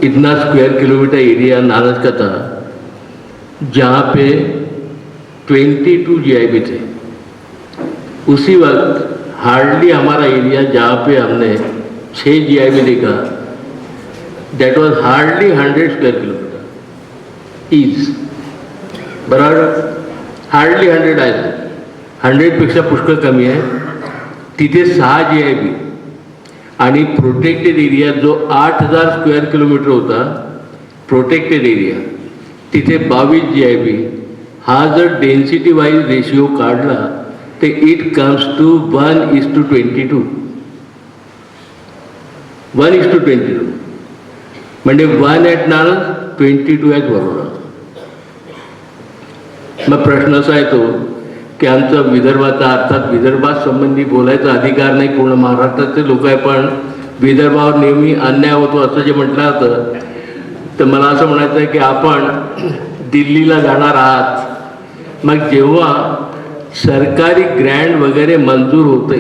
इतना square kilometre area नाराज का था जहाँ पे 22 GIB थे। उसी वक्त हार्डली हमारा एरिया जहाँ पे हमने 6 GIB देखा, दैट वाज हार्डली 100 स्क्वायर किलोमीटर ईज, बराबर हार्डली 100 आहे, 100पेक्षा पुष्कळ कमी आहे। तिथे 6 GIB आणि प्रोटेक्टेड एरिया जो 8000 स्क्वेअर किलोमीटर होता प्रोटेक्टेड एरिया, तिथे 22 GIB। हा जर डेन्सिटी वाईज रेशिओ काढला तर इट कम्स टू 1:22, 1:22, म्हणजे 1 ॲट नारळ 22 ॲट बरोडा। मग प्रश्न असा येतो की आमचा विदर्भाचा, अर्थात विदर्भात संबंधी बोलायचा अधिकार नाही, पूर्ण महाराष्ट्राचे लोक आहे, पण विदर्भावर नेहमी अन्याय होतो असं जे म्हटलं जातं, तर मला असं म्हणायचं आहे की आपण दिल्लीला जाणार आहात, मग जेव्हा सरकारी ग्रँट वगैरे मंजूर होते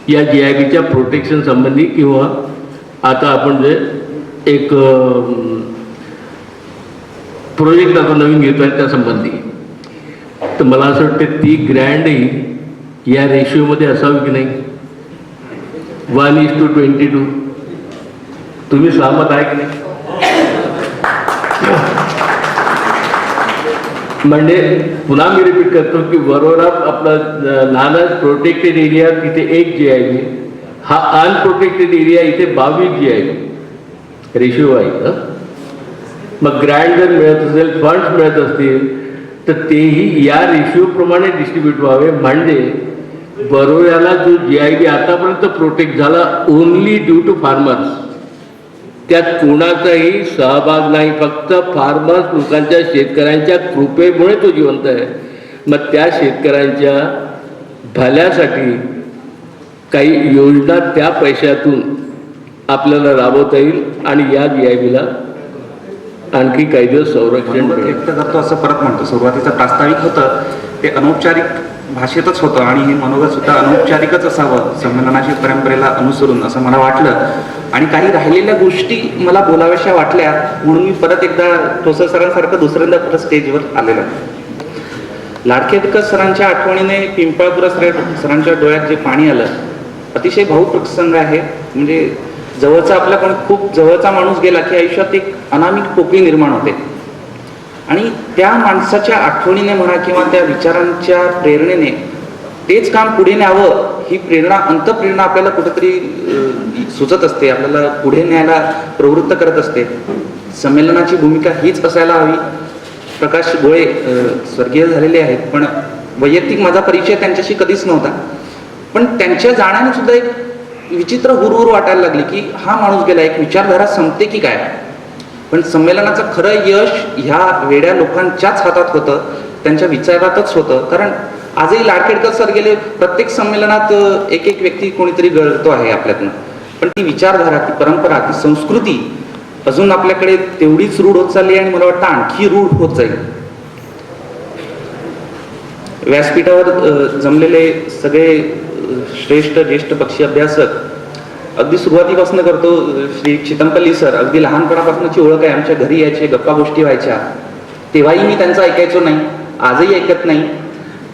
या GIBच्या प्रोटेक्शन संबंधी, किंवा आता आपण जे एक प्रोजेक्ट आता नवीन घेतो आहे त्या संबंधी, तर मला असं वाटतं ती ग्रँडही या रेशिओमध्ये असावी की नाही, 1:22। तुम्ही सहमत आहे की नाही? म्हणजे पुन्हा मी रिपीट करतो की बरोबर आपला नानस प्रोटेक्टेड एरिया तिथे 1 GIB, हा अनप्रोटेक्टेड एरिया इथे 22 GIB रेशिओ आहे। मग ग्रँट जर मिळत असेल, फंड्स मिळत असतील, तर तेही या रेशिओप्रमाणे डिस्ट्रीब्यूट व्हावे, म्हणजे बरोड्याला जो GIB आतापर्यंत प्रोटेक्ट झाला ओनली ड्यू टू फार्मर्स, त्यात कोणाचाही सहभाग नाही, फक्त फार्मर्स लोकांच्या, शेतकऱ्यांच्या कृपेमुळे तो जिवंत आहे। मग त्या शेतकऱ्यांच्या भल्यासाठी काही योजना त्या पैशातून आपल्याला राबवता येईल आणि या GIBला आणखी काही दिवस संरक्षण व्यक्त करतो असं परत म्हणतो। सुरुवातीचं प्रास्ताविक होतं ते अनौपचारिक भाषेतच होतं आणि हे मनोगत सुद्धा अनौपचारिकच असावं संमेलनाची परंपरेला अनुसरून असं मला वाटलं, आणि काही राहिलेल्या गोष्टी मला बोलाव्याशा वाटल्या म्हणून मी परत एकदा ठोसर सरांसारखं दुसऱ्यांदा परत स्टेजवर आलेलं आहे। लाडकेडकर सरांच्या आठवणीने पिंपळापुरा सरांच्या डोळ्यात जे पाणी आलं, अतिशय भावूक प्रसंग आहे। म्हणजे जवळचा, आपला कोण खूप जवळचा माणूस गेला की आयुष्यात एक अनामिक पोकळी निर्माण होते, आणि त्या माणसाच्या आठवणीने म्हणा किंवा त्या विचारांच्या प्रेरणेने तेच काम पुढे न्यावं ही प्रेरणा, अंतप्रेरणा आपल्याला कुठेतरी सुचत असते, आपल्याला पुढे न्यायला प्रवृत्त करत असते। संमेलनाची भूमिका हीच असायला हवी। प्रकाश गोळे स्वर्गीय झालेले आहेत, पण वैयक्तिक माझा परिचय त्यांच्याशी कधीच नव्हता, पण त्यांच्या जाण्याने सुद्धा एक विचित्र हुरहुर वाटायला लागली की हा माणूस गेला, एक विचारधारा संपते की काय। पण संमेलनाचं खरं यश ह्या वेड्या लोकांच्याच हातात होतं, त्यांच्या विचारातच होतं। कारण आजही लाडकेडकर सर गेले, प्रत्येक संमेलनात एक एक व्यक्ती कोणीतरी गळतो आहे आपल्यातनं, पण ती विचारधारा, ती परंपरा, ती संस्कृती अजून आपल्याकडे तेवढीच रूढ होत चालली आणि मला वाटतं आणखी रूढ होत जाईल। व्यासपीठावर जमलेले सगळे श्रेष्ठ ज्येष्ठ पक्षी अभ्यासक, अगदी सुरुवातीपासून करतो श्री चितमपल्ली सर, अगदी लहानपणापासूनची ओळख आहे, आमच्या घरी यायचे, गप्पा गोष्टी व्हायच्या, तेव्हाही मी त्यांचं ऐकायचो नाही, आजही ऐकत नाही।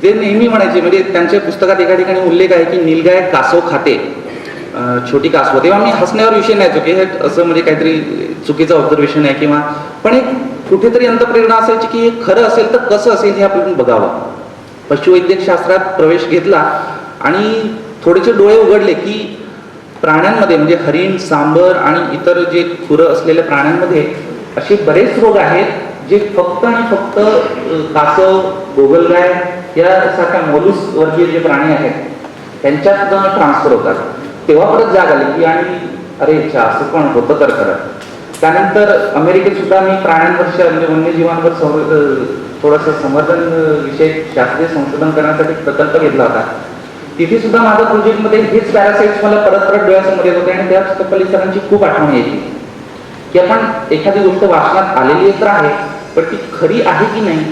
ते नेहमी म्हणायचे, म्हणजे त्यांच्या पुस्तकात एका ठिकाणी उल्लेख आहे की नीलगाय कासव खाते, छोटी कासव, तेव्हा मी हसण्यावर विषय न्यायचो की हे असं म्हणजे काहीतरी चुकीचं ऑब्झर्वेशन आहे किंवा, पण एक कुठेतरी अंतप्रेरणा असायची की हे खरं असेल तर कसं असेल हे आपण बघावं। पशुवैद्यक शास्त्रात प्रवेश घेतला आणि थोडेसे डोळे उघडले की प्राण्यांमध्ये, म्हणजे हरिण, सांबर आणि इतर जे खुरं असलेल्या प्राण्यांमध्ये असे बरेच रोग आहेत जे फक्त आणि फक्त कासव, गोगलगाय यासारख्या मोलूस वर्गीय जे प्राणी आहेत त्यांच्यात ट्रान्सफर होतात। तेव्हा परत जाग आली की आणि अरे अच्छा, असं पण होतं तर खरं। त्यानंतर अमेरिकेत सुद्धा मी प्राण्यांवर, म्हणजे वन्यजीवांवर थोडंसं संवर्धन विषय शास्त्रीय संशोधन करण्यासाठी प्रकल्प घेतला होता। तिथे सुद्धा माझ्या प्रोजेक्टमध्ये हेच पॅरासाइट्स मला परत परत डोळ्यासमोर येत होते आणि त्या चितमपल्ली सरांची खूप आठवण यायची की आपण एखादी गोष्ट वाचनात आलेली तर आहे, पण ती खरी आहे की नाही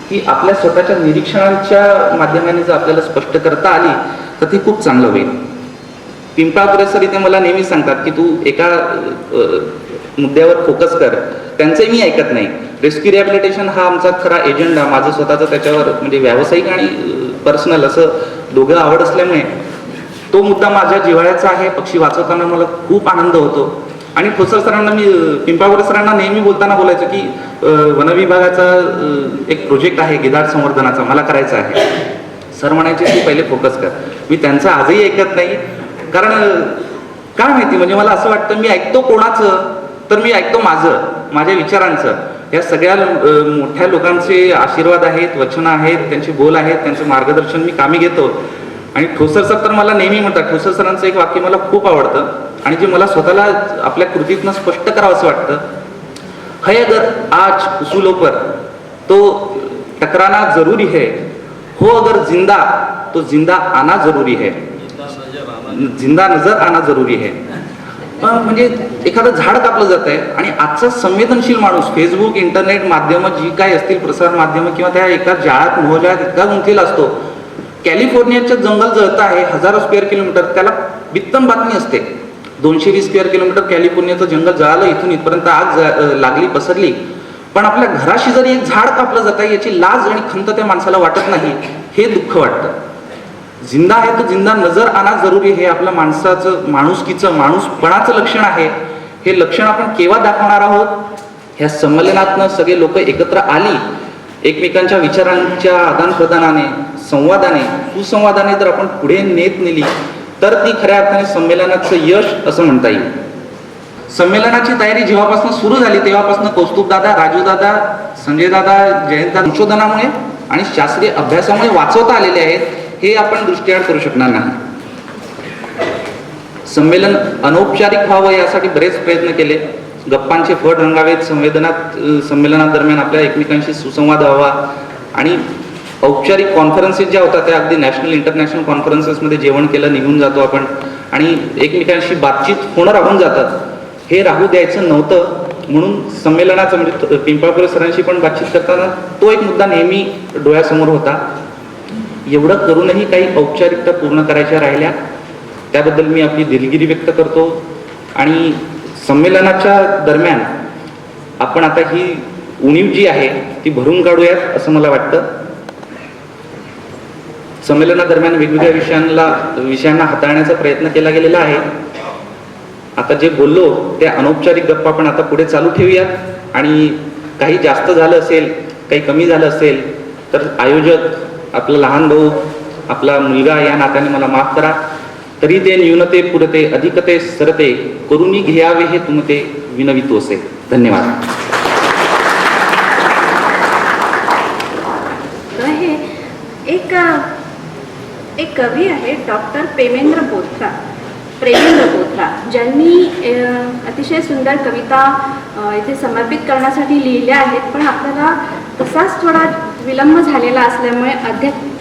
ही आपल्या स्वतःच्या निरीक्षणांच्या माध्यमाने जर आपल्याला स्पष्ट करता आली तर ती खूप चांगलं होईल। पिंपळापुरे सर इथे मला नेहमी सांगतात की तू एका मुद्द्यावर फोकस कर, त्यांचंही मी ऐकत नाही. रेस्क्यू रिहॅबिलिटेशन हा आमचा खरा एजेंडा, माझं स्वतःचं त्याच्यावर म्हणजे व्यावसायिक आणि पर्सनल असं दोघं आवड असल्यामुळे तो मुद्दा माझ्या जिव्हाळ्याचा आहे. पक्षी वाचवताना मला खूप आनंद होतो. आणि ठोसर सरांना मी पिंपळावकर सरांना नेहमी बोलताना बोलायचो की वनविभागाचा एक प्रोजेक्ट आहे गिधाड संवर्धनाचा, मला करायचा आहे. सर म्हणायचे तू पहिले फोकस कर. मी त्यांचं आजही ऐकत नाही, कारण काय माहिती म्हणजे मला असं वाटतं मी ऐकतो कोणाचं, तर मी ऐकतो माझ्या विचारांचं. या सगळ्या मोठ्या लोकांचे आशीर्वाद आहेत, वचनं आहेत, त्यांचे बोल आहेत, त्यांचं मार्गदर्शन मी कामी घेतो. आणि ठोसर सर तर मला नेहमी म्हणतात, ठोसर सरांचं एक वाक्य मला खूप आवडतं आणि जे मला स्वतःला आपल्या कृतीतनं स्पष्ट करावं असं वाटतं. है अगर आज उसूलों पर तो टकराना जरूरी है, हो अगर जिंदा तो जिंदा आना जरूरी है, जिंदा नजर आना जरूरी है. म्हणजे एखादं झाड कापलं जात आहे आणि आजचा संवेदनशील माणूस फेसबुक, इंटरनेट माध्यमं जी काय असतील, प्रसार माध्यमं किंवा त्या एका जाळ्यात मोहजाळ्यात इतका गुंतलेला असतो. कॅलिफोर्नियाचं जंगल जळतं आहे 1000 स्क्वेअर किलोमीटर, त्याला बित्तम बातमी असते. 220 स्क्वेअर किलोमीटर कॅलिफोर्नियाचं जंगल जळालं, इथून इथपर्यंत आग लागली, पसरली. पण आपल्या घराशी जरी एक झाड कापलं जात आहे याची लाज आणि खंत त्या माणसाला वाटत नाही, हे दुःख वाटतं. जिंदा आहे तो जिंदा नजर आना जरुरी, हे आपल्या माणसाचं, माणुसकीचं, माणूसपणाचं लक्षण आहे. हे लक्षण आपण केव्हा दाखवणार आहोत? ह्या संमेलनातनं सगळे लोक एकत्र आली, एकमेकांच्या विचारांच्या आदानप्रदानाने, संवादाने, सुसंवादाने जर आपण पुढे नेत नेली तर ती खऱ्या अर्थाने संमेलनाचं यश असं म्हणता येईल. संमेलनाची तयारी जेव्हापासून सुरू झाली तेव्हापासून कौस्तुभदादा, राजूदादा, संजयदादा, जयंतदादा संशोधनामुळे आणि शास्त्रीय अभ्यासामुळे वाचवता आलेले आहेत, हे आपण दृष्टिआड करू शकणार नाही. संमेलन अनौपचारिक व्हावं यासाठी बरेच प्रयत्न केले. गप्पांचे फड रंगावेत, संमेलनादरम्यान आपल्या एकमेकांशी सुसंवाद व्हावा. आणि औपचारिक कॉन्फरन्सेस ज्या होत्या त्या अगदी नॅशनल इंटरनॅशनल कॉन्फरन्सेसमध्ये जेवण केलं, निघून जातो आपण आणि एकमेकांशी बातचीत होणं राहून जातात, हे राहू द्यायचं नव्हतं. म्हणून संमेलनाचं म्हणजे पिंपळापुरे सरांशी पण बातचीत करताना तो एक मुद्दा नेहमी डोळ्यासमोर होता. एवढं करूनही काही औपचारिकता पूर्ण करायच्या राहिल्या, त्याबद्दल मी आपली दिलगिरी व्यक्त करतो. आणि संमेलनाच्या दरम्यान आपण आता ही उणीव जी आहे ती भरून काढूयात असं मला वाटतं. संमेलनादरम्यान वेगवेगळ्या विषयांना हाताळण्याचा प्रयत्न केला गेलेला आहे. आता जे बोललो ते अनौपचारिक गप्पा आपण आता पुढे चालू ठेवूयात. आणि काही जास्त झालं असेल, काही कमी झालं असेल तर आयोजक, आपला लहान भाऊ, आपला मुलगा या नात्याने मला माफ करा. तरी ते न्यूनते पुरते अधिकते सरते करूनी घ्यावे हे तुमते विनवितोसे. धन्यवाद. एक कवी आहे डॉक्टर प्रेमेंद्र बोथरा, ज्यांनी अतिशय सुंदर कविता इथे समर्पित करण्यासाठी लिहिल्या आहेत. पण आपल्याला तसाच थोडा विलंब झालेला असल्यामुळे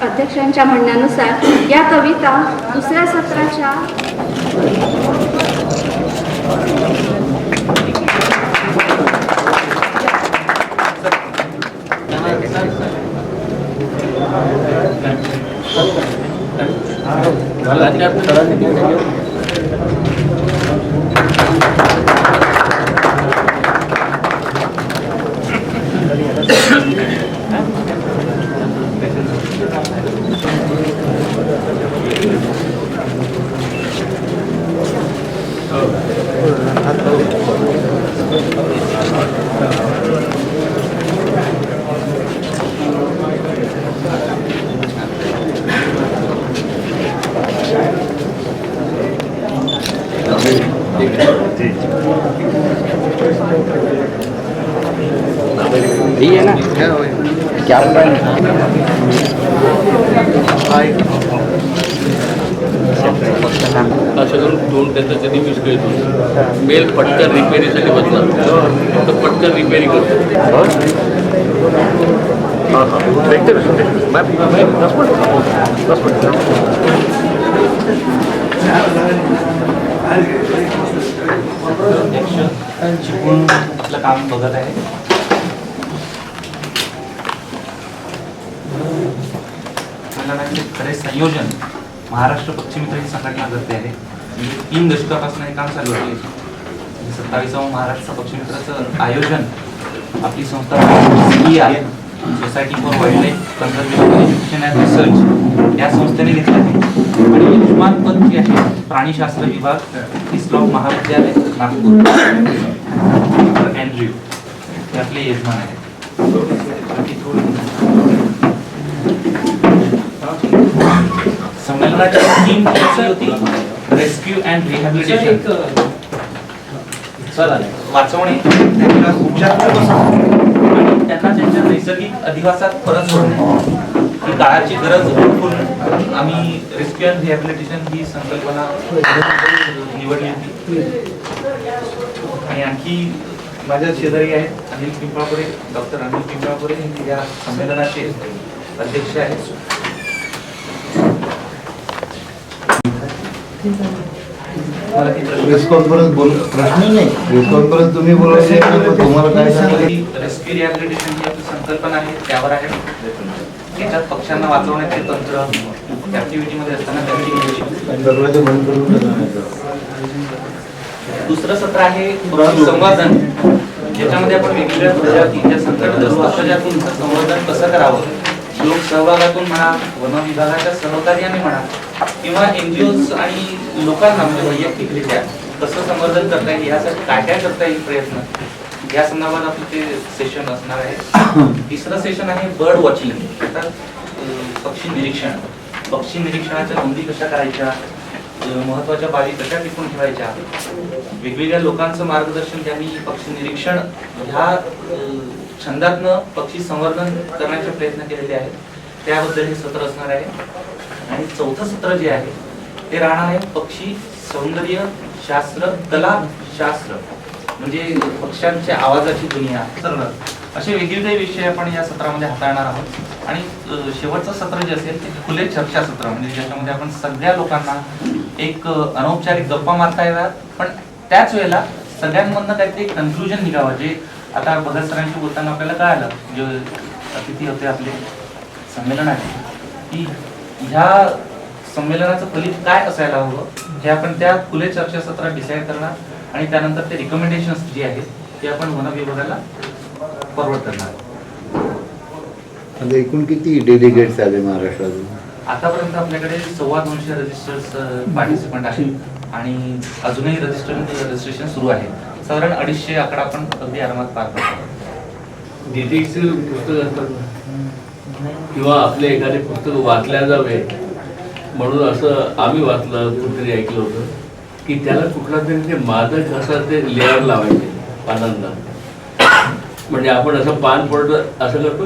अध्यक्षांच्या म्हणण्यानुसार या कविता दुसऱ्या सत्राच्या है ना क्या असं करून दोन त्याचं कधी यूज करतो. मेल पटकन रिपेरीसाठी बसला तर पटकन रिपेरी करतो. हां हां देखते आपलं काम बघत आहे. खरे संयोजन महाराष्ट्र पक्षी मित्र ही संघटना करते आहे. 3 दशकापासून हे काम चालू आहे. 27वा महाराष्ट्र पक्षीमित्राचं आयोजन आपली संस्था आहे, society for wild life conservation education and research या संस्थेने घेतलं आहे. आणि यजमान पद जे आहे प्राणीशास्त्र विभाग इस्लॉम महाविद्यालय नागपूर अँड्र्यू हे आपले यजमान आहेत. संमेलनाची थीम होती रेस्क्यू अँड रिहॅबिलिटेशन, वाचवणे, त्यांना उपचार आणि त्यांना त्यांच्या नैसर्गिक अधिवासात परत सोडणे ही काळाची गरज ओळखून आम्ही रेस्क्यू अँड रिहॅबिलिटेशन ही संकल्पना निवडली होती. आणि आणखी माझ्या शेजारी आहेत अनिल पिंपळापुरे, डॉक्टर अनिल पिंपळापुरे हे या संमेलनाचे अध्यक्ष आहेत. प्रेस कॉन्फरन्स बोल प्रश्न नाही, प्रेस कॉन्फरन्स तुम्ही बोलायचे तुम्हाला काय सांगायचं. रेस्क्यू रिहॅबिलिटेशन ही आपली संकल्पना आहे त्यावर आहे. याच्यात पक्ष्यांना वाचवण्याचे तंत्र ऍक्टिव्हिटीमध्ये असताना त्यांची दरवाजा बंद करून टाकायचा. दुसरं सत्र आहे पक्षी संवर्धन, ज्याच्यामध्ये आपण वेगवेगळ्या प्रजातीच्या संकटग्रस्त प्रजातींचं संवर्धन कसं करावं, लोक सहभागातून म्हणा, वन विभागाच्या सहकार्याने म्हणा, किंवा NGOs आणि लोकांना म्हणजे वैयक्तिकरित्या कसं संवर्धन करता येईल, यासाठी काय काय करता येईल प्रयत्न, या संदर्भात आपलं ते सेशन असणार आहे. तिसरं सेशन आहे बर्ड वॉचिंग, अर्थात पक्षी निरीक्षण. पक्षी निरीक्षणाच्या नोंदी कशा करायच्या, महत्वाच्या बाबी कशा टिकून ठेवायच्या, वेगवेगळ्या लोकांचं मार्गदर्शन त्यांनी पक्षी निरीक्षण ह्या छंदातनं पक्षी संवर्धन करण्याचे प्रयत्न केलेले आहेत, त्याबद्दल हे सत्र असणार आहे. आणि चौथं सत्र जे आहे ते राहणार आहे पक्षी सौंदर्य शास्त्र, कला शास्त्र, म्हणजे पक्ष्यांच्या आवाजाची दुनिया, असे वेगवेगळे विषय आपण या सत्रामध्ये हाताळणार आहोत. आणि शेवटचं सत्र जे असेल ते खुले चर्चा सत्र, म्हणजे ज्याच्यामध्ये आपण सगळ्या लोकांना एक अनौपचारिक गप्पा मारता येतात, पण त्याच वेळेला सगळ्यांमधनं काहीतरी कन्क्लुजन निघावं. जे आता भगत सरांशी बोलताना आपल्याला कळालं, जे अतिथी होते आपले संमेलनाचे, की ह्या संमेलनाचं फलित काय असायला हवं हे आपण त्या खुले चर्चा सत्रात डिसाईड करणार. आणि त्यानंतर ते रिकमेंडेशन्स जे आहेत ते आपण वन विभागाला फॉरवर्ड करणार. आता एकूण किती डेलिगेट्स आले महाराष्ट्रातून? आतापर्यंत आपल्याकडे 250 रजिस्टर्स पार्टिसिपंट आहेत आणि अजूनही रजिस्ट्रेशन सुरू आहे. साधारण 250 आकडा आपण अगदी आरामात पार करतो. डिटेक्टिव्ह पुस्तक असतात किंवा आपले एखादे पुस्तक वाचल्या जावे म्हणून असं आम्ही वाचलं, कुठेतरी ऐकलं होतं की त्याला कुठला तरी ते मादक असं ते लेअर लावायचे पानांना, म्हणजे आपण असं पान पडतं असं करतो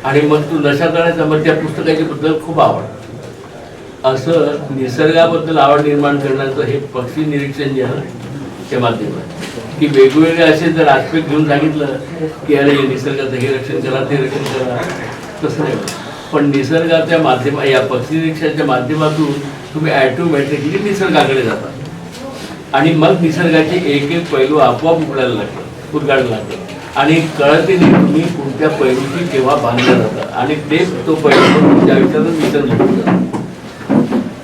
आणि मग तू नशा करायचा, मग त्या पुस्तकाची बद्दल खूप आवड, असं निसर्गाबद्दल आवड निर्माण करण्याचं हे पक्षी निरीक्षण जे आहे ते माध्यम आहे. की वेगवेगळे असे जर आस्पेक्ट घेऊन सांगितलं की अरे निसर्गाचं हे रक्षण करा, ते रक्षण करा, तसं नाही. पण निसर्गाच्या या पक्षी निरीक्षणाच्या माध्यमातून तुम्ही ॲटोमॅटिकली निसर्गाकडे जाता आणि मग निसर्गाचे एक एक पैलू आपोआप उलगायला लागतात आणि कळते नाही तुम्ही कोणत्या पैलूची केव्हा बांधलं जातं आणि तेच तो पैलू तुमच्या आयुष्यातच विसरलं जातं.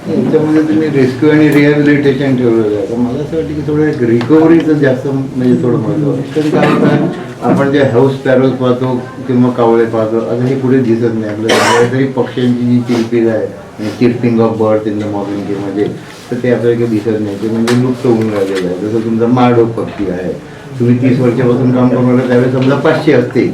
याच्यामध्ये तुम्ही रेस्क्यू आणि रिहॅबिलिटेशन ठेवलेलं आहे. तर मला असं वाटतं की थोडं रिकव्हरीचं जास्त म्हणजे थोडं महत्त्व आहे. कारण काय होतं, आपण जे हाऊस पॅरोज पाहतो किंवा कावळे पाहतो, आता हे पुढे दिसत नाही आपल्याला. तरी पक्ष्यांची जी चिरपिल आहे, chirping of bird in the मॉर्निंगमध्ये, तर ते आपल्याला काही दिसत नाही, ते म्हणजे लुप्त होऊन राहिलेलं आहे. जसं तुमचा माळढोक पक्षी आहे, तुम्ही 30 वर्षापासून काम करून राहिलं त्यावेळेस समजा 500 असते,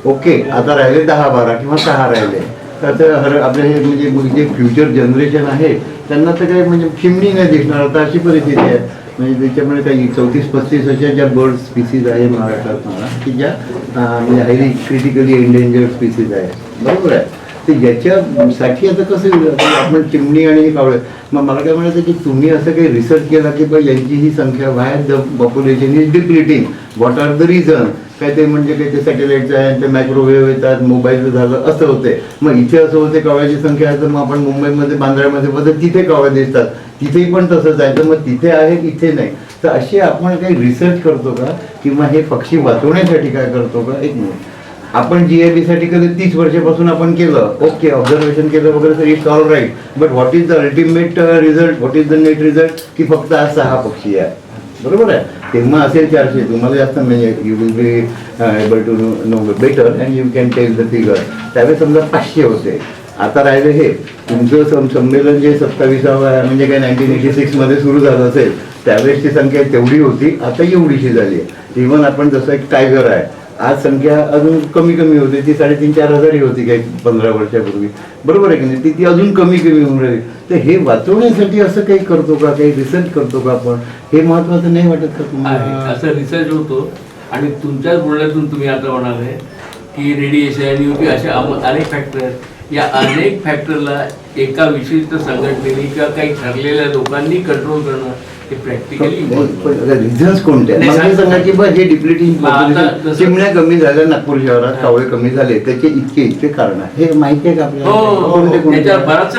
ओके, आता राहिले 10-12 किंवा 6 राहिले. तर आपलं हे म्हणजे जे फ्युचर जनरेशन आहे त्यांना तर काही म्हणजे चिमणी नाही दिसणार, आता अशी परिस्थिती आहे. म्हणजे त्याच्यामुळे काही 34-35 अशा ज्या बर्ड स्पीसीज आहे महाराष्ट्रात मला, की ज्या म्हणजे हायली क्रिटिकली एंडेंजर्ड स्पीसीज आहे, बरोबर आहे. तर याच्यासाठी आता कसं आपण चिमणी आणि हे कावळे, मग मला काय म्हणायचं की तुम्ही असं काही रिसर्च केला की बा यांची ही संख्या बाहेर the population is depleting, what are the reason, काय ते म्हणजे काही ते सॅटेलाईटचं आहे, ते मायक्रोवेव्ह येतात, मोबाईलचं झालं, असं होते. मग इथे असं होते कावळ्याची संख्या आहे, तर मग आपण मुंबईमध्ये बांद्र्यामध्ये बघत तिथे कावळे दिसतात, तिथेही पण तसंच आहे, तर मग तिथे आहे इथे नाही. तर असे आपण काही रिसर्च करतो का किंवा हे पक्षी वाचवण्यासाठी काय करतो का? एक मिनिट, आपण GIB साठी कधी 30 वर्षापासून आपण केलं, ओके, ऑब्झर्वेशन केलं वगैरे, तर it's all right. But what is the ultimate result, what is the net result, की फक्त आज 6 पक्षी आहे. बरोबर आहे. तेव्हा असेल 400, तुम्हाला जास्त म्हणजे you will be able to know better and you can tell the figure. त्यावेळेस समजा 500 होते. आता राहिलं हे तुमचं संमेलन जे 27वं म्हणजे काय 1986 मध्ये सुरू झालं असेल, त्यावेळेसची संख्या तेवढी होती, आता एवढीशी झाली आहे. इव्हन आपण जसं एक टायगर आहे, आज संख्या अजून कमी कमी होती. ती 3,500-4,000 होती काही 15 वर्षापूर्वी, बरोबर आहे की नाही. ती अजून कमी कमी होऊन राहिली. तर हे वाचवण्यासाठी असं काही करतो का, काही रिसर्च करतो का आपण, हे महत्वाचं नाही वाटत का तुम्हाला? असं रिसर्च होतो आणि तुमच्याच बोलण्यातून तुम्ही आता म्हणाले की रेडिएशन यूपी असे अनेक फॅक्टर आहेत. या अनेक फॅक्टरला एका विशिष्ट संघटनेने किंवा काही ठरलेल्या लोकांनी कंट्रोल करणं हे प्रॅक्टिकली रिझन्स कोणते आहेत? मला हे सांगा की बा हे डिप्लिटिंग चिमण्या कमी झाल्या नागपूर शहरात, कावळे कमी झाले, त्याचे इतके कारण आहे. हे माहिती आहे का आपल्याला? कोणते कोणते?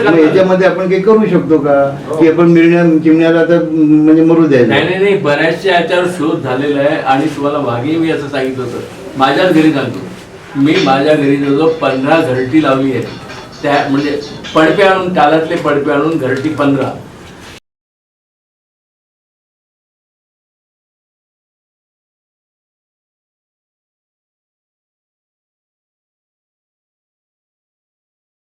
मग याच्यामध्ये आपण काही करू शकतो का की आपण चिमण्याला तर म्हणजे मरू द्यायचं? नाही, बऱ्याचशा याच्यावर शोध झालेला आहे. आणि तुम्हाला मागे मी असं सांगितलं होतं, माझ्याच घरी सांगतो मी, माझ्या घरी जवळजवळ 15 घरटी लावली आहे. त्या म्हणजे पडपे आणून, कालातले पडपे आणून घरटी 15